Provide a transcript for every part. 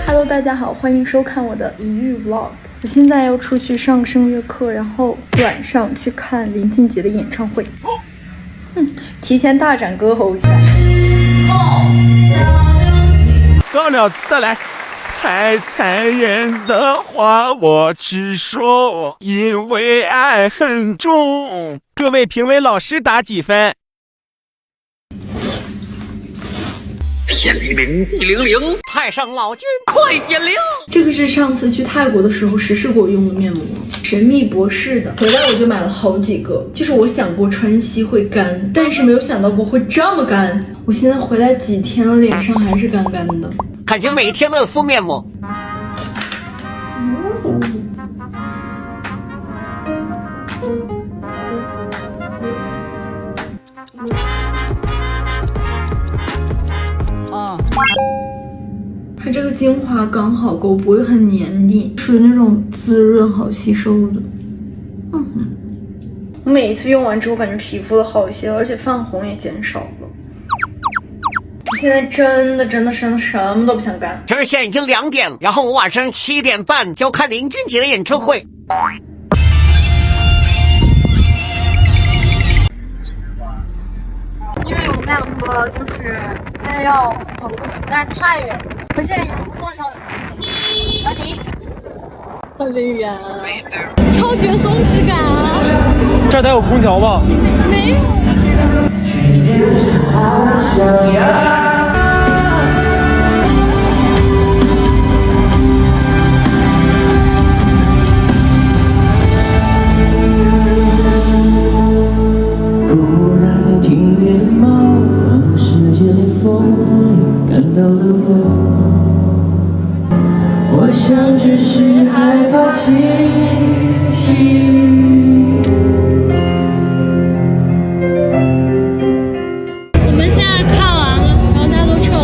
Hello， 大家好，欢迎收看我的一日 vlog。我现在要出去上声乐课，然后晚上去看林俊杰的演唱会。提前大展歌喉一下。高了，再来。太残忍的话我只说，因为爱很重。各位评委老师打几分？天灵灵，地灵灵，太上老君快显灵。这个是上次去泰国的时候实施过用的面膜，神秘博士的。回来我就买了好几个，就是我想过川西会干，但是没有想到过会这么干。我现在回来几天了，脸上还是干干的。感觉每天都要敷面膜。它这个精华刚好够，不会很黏腻，属于那种滋润好吸收的。我每一次用完之后，感觉皮肤都好一些，而且泛红也减少了。我现在真的什么都不想干。这现在已经2点了，然后我晚上7点半就要看林俊杰的演唱会。因为我们两个就是现在要走过去，但是太远了。我现在已经坐上哪里？特别远，超级有松弛感啊！这儿得有空调吧？没有。不来听月猫，让世界的风感到了我想只是害怕清醒。我们现在看完了，然后大家都撤了。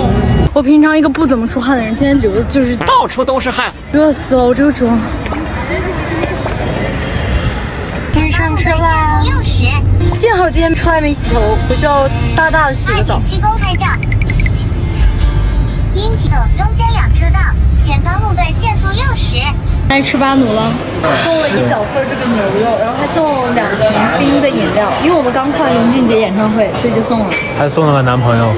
我平常一个不怎么出汗的人，今天流的就是到处都是汗，热死了！我这个妆。可以上车啦！幸好今天出来没洗头，我就要大大的洗个澡。7公拍照，应提走中间2车道，前方路段限速60。爱吃巴奴了，送了1小份这个牛肉，然后还送2瓶冰的饮料，因为我们刚看林俊杰演唱会，所以就送了。还送了个男朋友。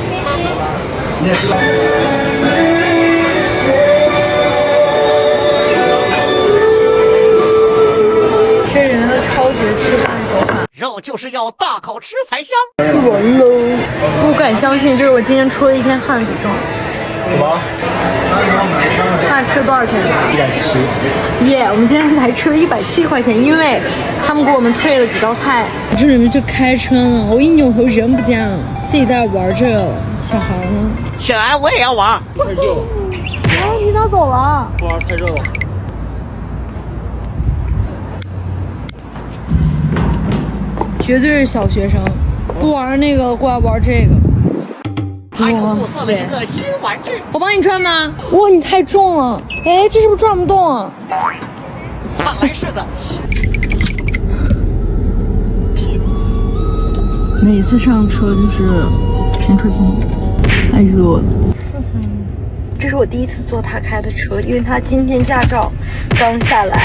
这人的超绝吃饭手法，肉就是要大口吃才香。吃完喽！不敢相信，这是我今天出了一天汗水状。什么？看吃了多少钱170。耶！我们今天才吃了170块钱，因为他们给我们退了几道菜。我这里面就开春了，我一扭头人不见了，自己在玩这个小孩呢。起来，我也要玩。太热了。哎，你咋走了？不玩太热了。绝对是小学生，不玩那个，过来玩这个。还有我送了一个新玩具，我帮你转吗？哇，你太重了！哎，这是不是转不动啊？看来是的。每次上车就是先吹风，太热了。这是我第一次坐他开的车，因为他今天驾照刚下来。